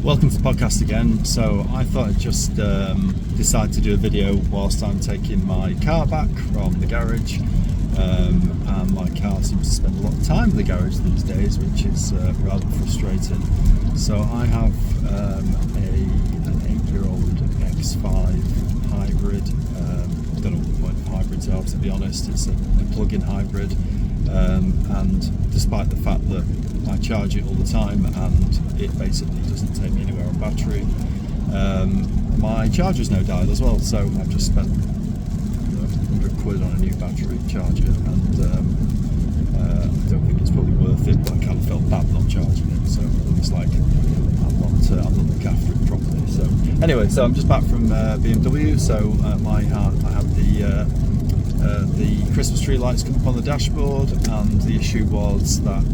Welcome to the podcast again. So I thought I'd just decide to do a video whilst I'm taking my car back from the garage, and my car seems to spend a lot of time in the garage these days, which is rather frustrating. So I have an 8-year-old X5 hybrid. Don't know what the point of hybrids are, to be honest. It's a plug-in hybrid, and despite the fact that I charge it all the time and it basically doesn't take me anywhere on battery, my charger's now died as well, so I've just spent £100 on a new battery charger, and I don't think it's probably worth it, but I kind of felt bad not charging it, so it's like I'm not looking after it properly. So anyway, so I'm just back from BMW. So I had the Christmas tree lights come up on the dashboard, and the issue was that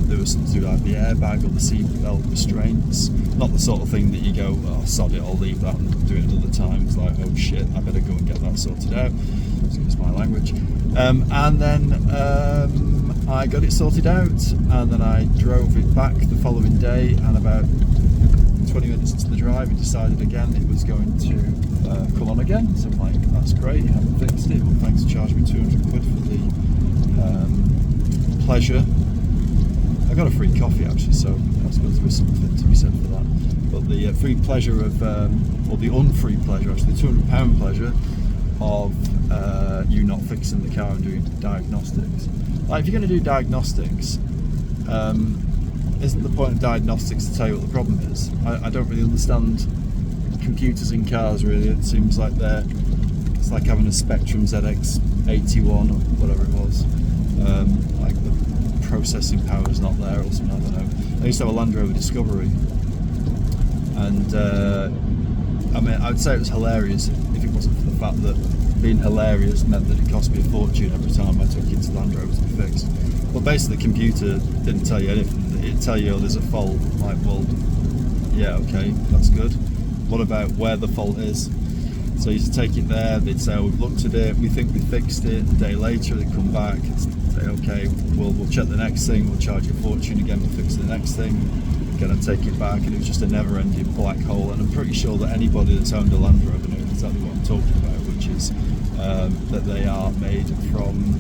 there was something to do with the airbag or the seat belt restraints. Not the sort of thing that you go, oh sod it, I'll leave that and do it another time. It's like, oh shit, I better go and get that sorted out. Excuse my language. And then I got it sorted out, and then I drove it back the following day, and about 20 minutes into the drive it decided again it was going to come on again. So I'm like, that's great, you haven't fixed it, well thanks for charging me £200 for the pleasure. I got a free coffee actually, so I suppose there is something to be said for that. But the free pleasure of, or the unfree pleasure actually, the £200 pleasure of you not fixing the car and doing diagnostics. Like, if you're going to do diagnostics, isn't the point of diagnostics to tell you what the problem is? I don't really understand computers in cars, really. It seems like it's like having a Spectrum ZX81 or whatever it was. Like the processing power is not there or something, I don't know. I used to have a Land Rover Discovery, and I mean, I would say it was hilarious if it wasn't for the fact that being hilarious meant that it cost me a fortune every time I took it to Land Rover to be fixed. Well, basically the computer didn't tell you anything. It'd tell you, oh, there's a fault. Like, well, yeah, okay, that's good. What about where the fault is? So you used to take it there, they'd say, oh, we've looked at it, we think we fixed it. A day later they'd come back and say, okay, we'll check the next thing, we'll charge you a fortune again, we'll fix the next thing, again and take it back, and it was just a never-ending black hole. And I'm pretty sure that anybody that's owned a Land Rover knows exactly what I'm talking about, which is that they are made from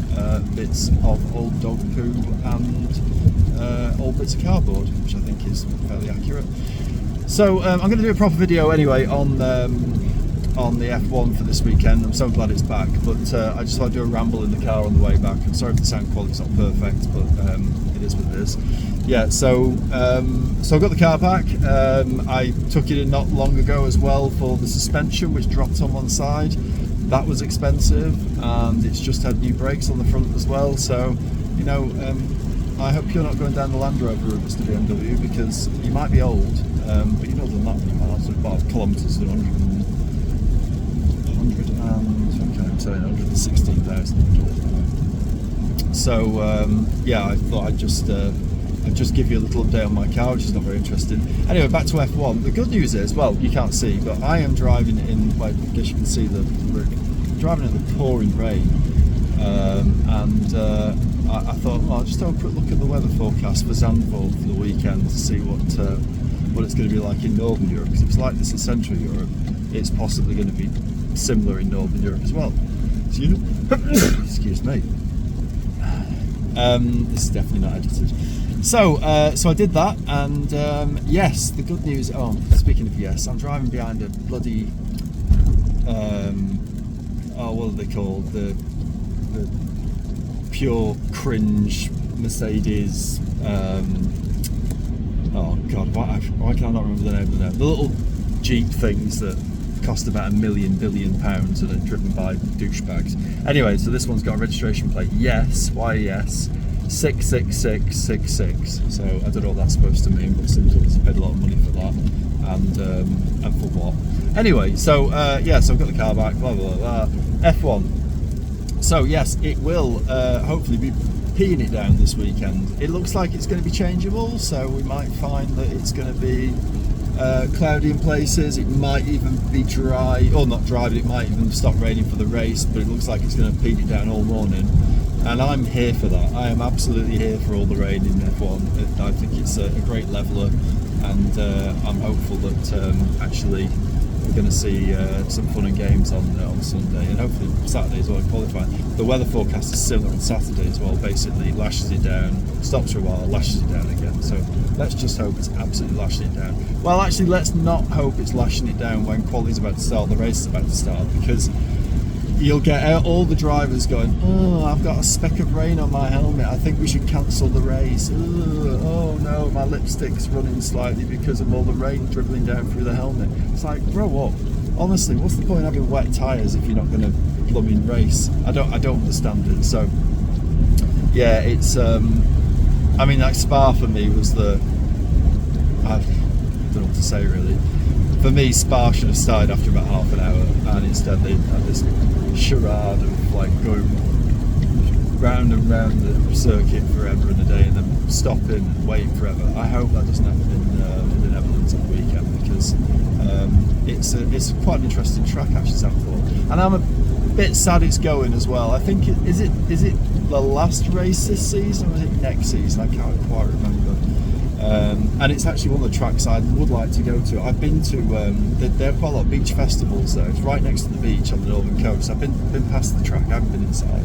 bits of old dog poo and old bits of cardboard, which I think is fairly accurate. So I'm going to do a proper video anyway on the F1 for this weekend. I'm so glad it's back, but I just thought I'd do a ramble in the car on the way back. I'm sorry if the sound quality's not perfect, but it is what it is. Yeah, so I got the car back. I took it in not long ago as well for the suspension, which dropped on one side. That was expensive, and it's just had new brakes on the front as well. So, you know, I hope you're not going down the Land Rover route, Mr. BMW, because you might be old, but you're older than that, you might have about kilometres to 116,000. So yeah, I thought I'd just give you a little update on my car, which is not very interesting. Anyway, back to F1. The good news is, well, you can't see, but I am driving in, well, I guess you can see driving in the pouring rain, and I thought, well, I'll just have a quick look at the weather forecast for Zandvoort for the weekend to see what it's going to be like in Northern Europe, because if it's like this in Central Europe, it's possibly going to be similar in Northern Europe as well. Excuse me. This is definitely not edited. So I did that, and yes, the good news. Oh, speaking of yes, I'm driving behind a bloody what are they called? The pure cringe Mercedes. Oh God, why can I not remember the name of them? The little Jeep things that cost about £1 billion and are driven by douchebags. Anyway, so this one's got a registration plate. Yes, why yes? 66666. So I don't know what that's supposed to mean, but somebody's obviously paid a lot of money for that, and for what? Anyway, so yeah, so I've got the car back. Blah blah blah. F1. So yes, it will hopefully be peeing it down this weekend. It looks like it's going to be changeable, so we might find that it's going to be cloudy in places. It might even be dry, or not dry, but it might even stop raining for the race. But it looks like it's going to pee it down all morning. and I'm here for that. I am absolutely here for all the rain in F1. I think it's a great leveler, and I'm hopeful that actually we're going to see some fun and games on Sunday, and hopefully Saturday as well in qualifying. The weather forecast is similar on Saturday as well, basically lashes it down, stops for a while, lashes it down again. So let's just hope it's absolutely lashing it down. Well, actually, let's not hope it's lashing it down when quality's about to start, the race is about to start, because you'll get all the drivers going, oh, I've got a speck of rain on my helmet, I think we should cancel the race. Oh no, my lipstick's running slightly because of all the rain dribbling down through the helmet. It's like, grow up. Honestly, what's the point of having wet tyres if you're not going to blooming race? I don't understand it. So yeah, it's I mean, like Spa for me was I don't know what to say really. For me, Spa should have started after about half an hour, and instead they had this charade of like going round and round the circuit forever in a day, and then stopping and waiting forever. I hope that doesn't happen in the Netherlands on the weekend, because it's quite an interesting track actually, Zandvoort. And I'm a bit sad it's going as well. I think is it the last race this season, or was it next season? I can't quite remember. And it's actually one of the tracks I would like to go to. I've been to, there are quite a lot of beach festivals there. It's right next to the beach on the northern coast. I've been past the track, I haven't been inside.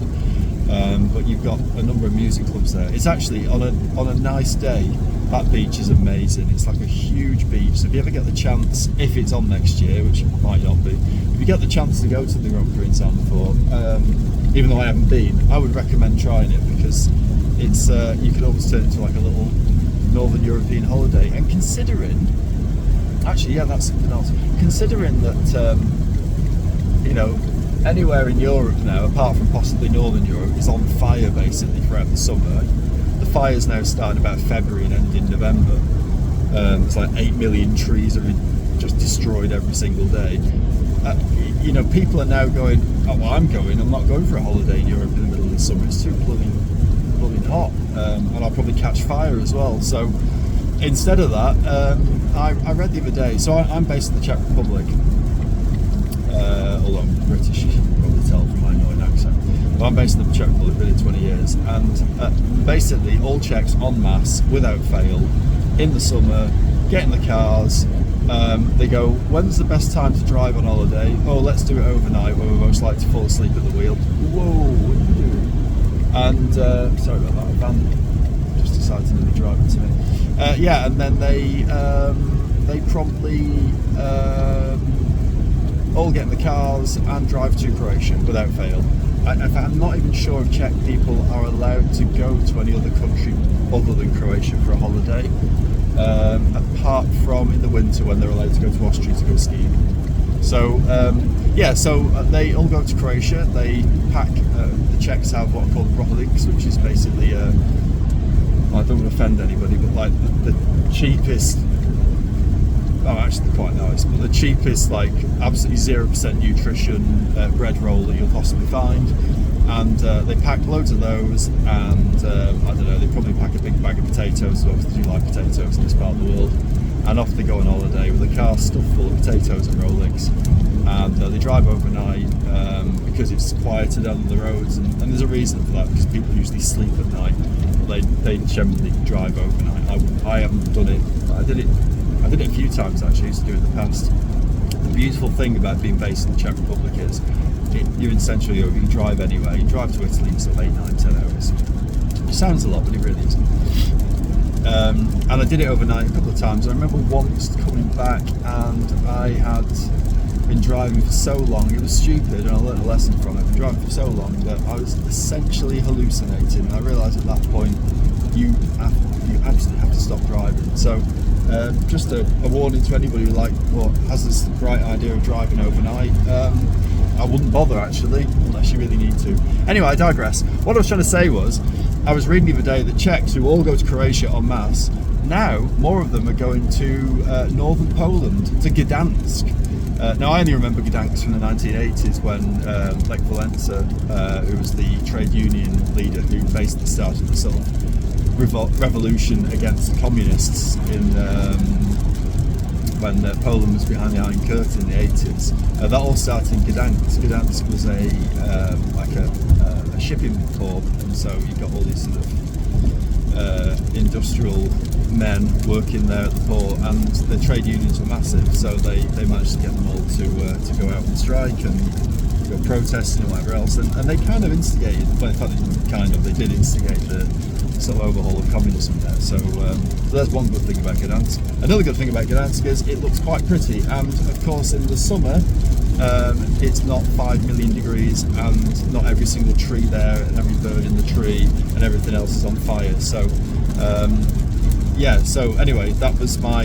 But you've got a number of music clubs there. It's actually, on a nice day, that beach is amazing. It's like a huge beach. So if you ever get the chance, if it's on next year, which it might not be, if you get the chance to go to the Grand Prix in Zandvoort, even though I haven't been, I would recommend trying it, because it's you could almost turn it into like a little Northern European holiday. And considering, actually, yeah, that's something else. Considering that, you know, anywhere in Europe now, apart from possibly Northern Europe, is on fire basically throughout the summer. The fires now start in about February and end in November. It's like 8 million trees are just destroyed every single day. You know, people are now going, oh, well, I'm not going for a holiday in Europe in the middle of the summer. It's too bloody hot, and I'll probably catch fire as well. So instead of that, I read the other day, so I'm based in the Czech Republic, although I'm British, you can probably tell from my annoying accent, but I'm based in the Czech Republic, been here 20 years, and basically all Czechs en masse, without fail, in the summer, get in the cars, they go, when's the best time to drive on holiday? Oh, let's do it overnight, where we're most likely to fall asleep at the wheel. Whoa, what are you doing? And sorry about that, a van just decided to be driving to me. Yeah, and then they promptly all get in the cars and drive to Croatia without fail. I'm not even sure if Czech people are allowed to go to any other country other than Croatia for a holiday, apart from in the winter when they're allowed to go to Austria to go skiing. So yeah, so they all go to Croatia. They pack. The Czechs have what are called rohliks, which is basically I don't want to offend anybody, but like the cheapest. Oh, actually, they're quite nice, but the cheapest, like absolutely 0% nutrition bread roll that you'll possibly find. And they pack loads of those, and I don't know, they probably pack a big bag of potatoes, so obviously do like potatoes in this part of the world. And off they go on holiday with a car stuffed full of potatoes and Rolex. And they drive overnight because it's quieter down the roads, and there's a reason for that, because people usually sleep at night. They generally drive overnight. I haven't done it, but I did it a few times actually, used to do it in the past. The beautiful thing about being based in the Czech Republic is you're in Central Europe, you can drive anywhere. You drive to Italy in sort of 8, 9, 10 hours. It sounds a lot, but it really isn't. And I did it overnight a couple of times. I remember once coming back and I had been driving for so long, it was stupid, and I learned a lesson from it. I've been driving for so long that I was essentially hallucinating, and I realised at that point you absolutely have to stop driving. So just a warning to anybody who has this bright idea of driving overnight. I wouldn't bother actually, unless you really need to. Anyway, I digress. What I was trying to say was, I was reading the other day that Czechs who all go to Croatia en masse, now more of them are going to northern Poland, to Gdansk. Now I only remember Gdansk from the 1980s when Lech Walesa, who was the trade union leader who basically started the sort of revolution against the communists in when Poland was behind the Iron Curtain in the 80s. That all started in Gdansk. Gdansk was a shipping port, and so you got all these sort of industrial men working there at the port, and the trade unions were massive, so they managed to get them all to go out and strike and go protesting and whatever else, and they kind of instigated, well, in fact they did instigate the sort of overhaul of communism there. So that's one good thing about Gdansk. Another good thing about Gdansk is it looks quite pretty, and of course in the summer it's not 5 million degrees and not every single tree there and every bird in the tree and everything else is on fire. So so anyway, that was my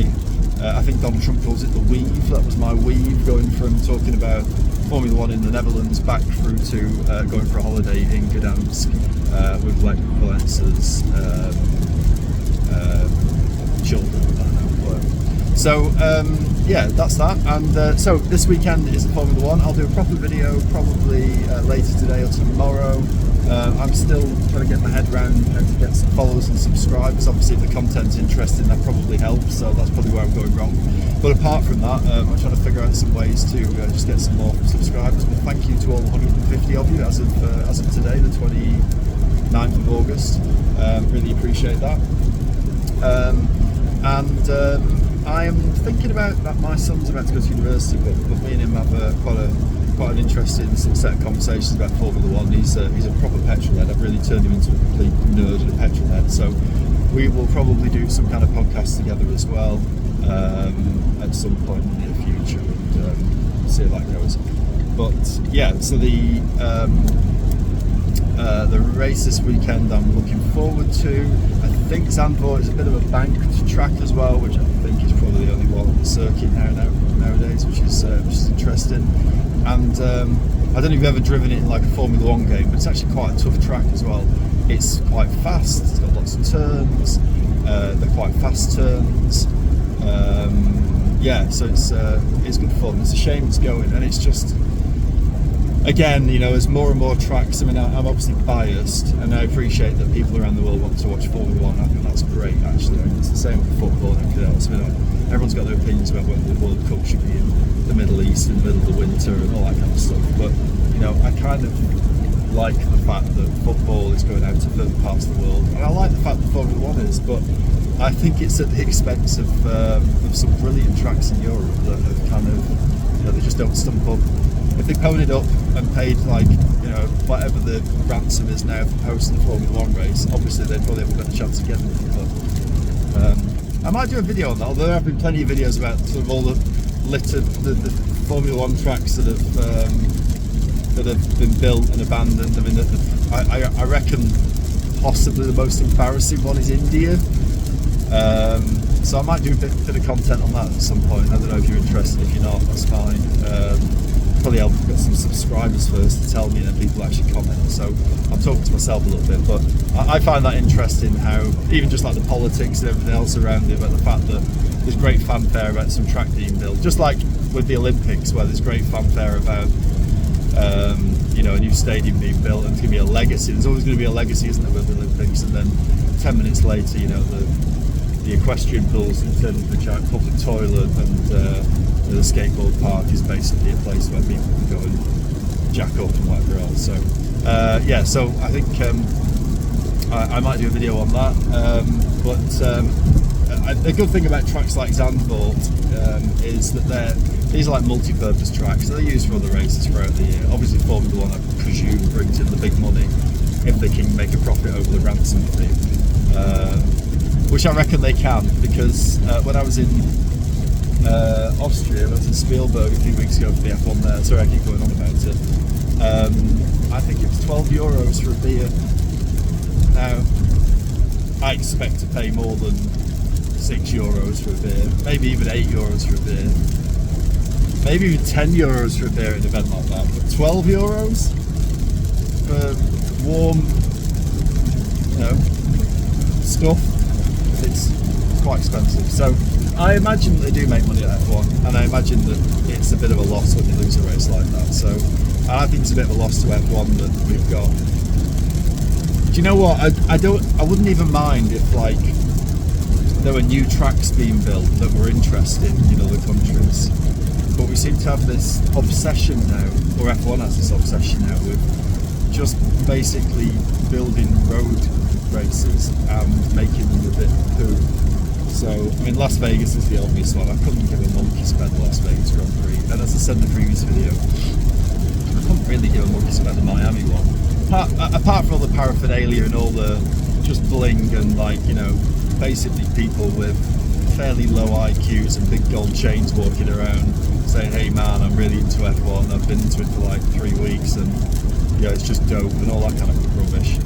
I think Donald Trump calls it the weave. That was my weave, going from talking about Formula One in the Netherlands back through to going for a holiday in Gdansk with Lech Walensa's children. I don't know, whatever. So that's that. And so this weekend is Formula One. I'll do a proper video probably later today or tomorrow. I'm still trying to get my head around how to get some followers and subscribers. Obviously, if the content's interesting, that probably helps. So that's probably where I'm going wrong. But apart from that, I'm trying to figure out some ways to just get some more subscribers. But thank you to all 150 of you as of today, the 29th of August. Really appreciate that. I am thinking about that. My son's about to go to university, but me and him have quite an interesting set of conversations about Formula One. He's a proper petrol head. I've really turned him into a complete nerd and a petrol head. So we will probably do some kind of podcast together as well at some point in the near future, and see how that goes. But yeah, so the race this weekend I'm looking forward to. I think Zandvoort is a bit of a banked track as well, which I think is probably the only one on the circuit nowadays, which is interesting. And I don't know if you've ever driven it in like a Formula One game, but it's actually quite a tough track as well. It's quite fast, it's got lots of turns, they're quite fast turns. So it's good fun. It's a shame it's going, and it's just, again, there's more and more tracks. I mean, I'm obviously biased, and I appreciate that people around the world want to watch Formula One. I think that's great, actually. I mean, it's the same with football and everything else. I mean, everyone's got their opinions about whether the World Cup should be in the Middle East in the middle of the winter and all that kind of stuff. But, I kind of like the fact that football is going out to further parts of the world, and I like the fact that Formula One is, but I think it's at the expense of some brilliant tracks in Europe that have kind of, they just don't stump up. If they ponied up and paid whatever the ransom is now for hosting the Formula One race, obviously they'd probably have a better chance of getting it. But I might do a video on that, although there have been plenty of videos about sort of all the Formula One tracks that have been built and abandoned. I mean, I reckon possibly the most embarrassing one is India. So I might do a bit of content on that at some point. I don't know if you're interested. If you're not, that's fine. Probably I'll get some subscribers first to tell me, and then people actually comment. So I'm talking to myself a little bit, but I find that interesting how even just like the politics and everything else around it, about the fact that there's great fanfare about some track being built, just like with the Olympics, where there's great fanfare about a new stadium being built, and it's going to be a legacy. There's always going to be a legacy, isn't there, with the Olympics? And then 10 minutes later, the equestrian pools turn into a giant public toilet, and the skateboard park is basically a place where people can go and jack up and whatever else. So so I think I might do a video on that. The good thing about tracks like Zandvoort is that these are like multi-purpose tracks. So they're used for other races throughout the year. Obviously Formula One, I presume, brings in the big money if they can make a profit over the ransom fee, which I reckon they can, because when I was in Austria, I was in Spielberg a few weeks ago for the F1 there. Sorry, I keep going on about it. I think it was €12 for a beer. Now, I expect to pay more than €6 for a beer, maybe even €8 for a beer, maybe even €10 for a beer at an event like that. But €12 for warm, stuff, it's quite expensive. So I imagine that they do make money at F1, and I imagine that it's a bit of a loss when you lose a race like that. So I think it's a bit of a loss to F1 that we've got. Do you know what? I wouldn't even mind if there were new tracks being built that were interesting in other countries. But we seem to have this obsession now, or F1 has this obsession now, with just basically building road races and making them a bit poo. So, I mean, Las Vegas is the obvious one. I couldn't give a monkey's about the Las Vegas Grand Prix. And as I said in the previous video, I couldn't really give a monkey's about the Miami one. Apart from all the paraphernalia and all the just bling and, like, you know, basically people with fairly low IQs and big gold chains walking around saying, hey man, I'm really into F1, I've been into it for like 3 weeks and yeah, it's just dope and all that kind of rubbish.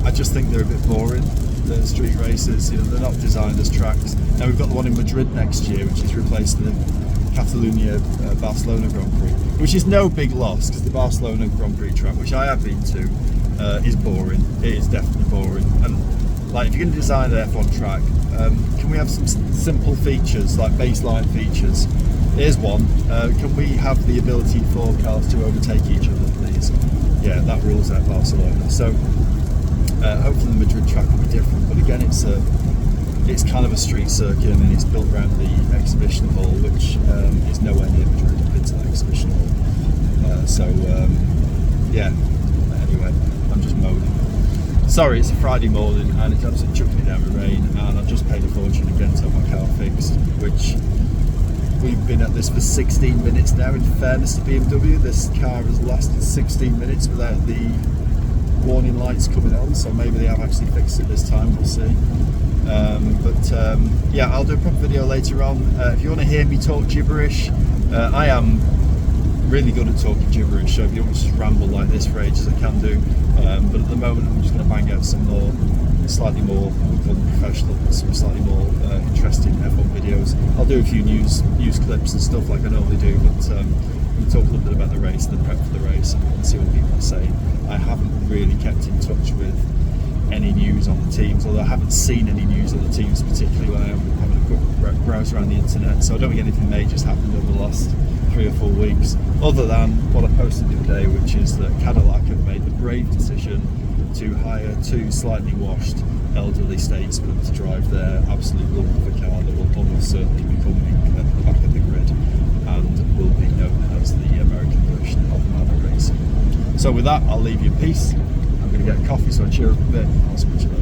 I just think they're a bit boring, the street races. You know, they're not designed as tracks. Now we've got the one in Madrid next year, which is replacing the Catalonia Barcelona Grand Prix, which is no big loss because the Barcelona Grand Prix track, which I have been to, is boring. It is definitely boring. And like, if you're going to design an F1 track, can we have some simple features, like baseline features? Here's one. Can we have the ability for cars to overtake each other, please? Yeah, that rules out Barcelona. So hopefully the Madrid track will be different. But again, it's kind of a street circuit and it's built around the exhibition hall, which is nowhere near Madrid. I've been to that exhibition hall. Yeah. Anyway, I'm just moaning. Sorry, it's a Friday morning and it's absolutely chucking me down with rain, and I've just paid a fortune again to have my car fixed, which we've been at this for 16 minutes now. In fairness to BMW, this car has lasted 16 minutes without the warning lights coming on, so maybe they have actually fixed it this time, we'll see. Yeah, I'll do a proper video later on. If you want to hear me talk gibberish, I am really good at talking gibberish, so if you want to just ramble like this for ages, I can do. But at the moment, I'm just going to bang out some more, slightly more, we call them professional, but some slightly more interesting F1 videos. I'll do a few news clips and stuff like I normally do, but we'll talk a little bit about the race, the prep for the race, and see what people are saying. I haven't really kept in touch with any news on the teams, although I haven't seen any news on the teams, particularly when I'm having a quick browse around the internet, so I don't think anything major's happened over the last 3 or 4 weeks, other than what I posted the other day, which is that Cadillac have made the brave decision to hire 2 slightly washed elderly statesmen to drive their absolute love of a car that will almost certainly be coming at the back of the grid and will be known as the American version of Maverick Racing. So with that, I'll leave you in peace. I'm going to get a coffee so I cheer up a bit. I'll speak to you later.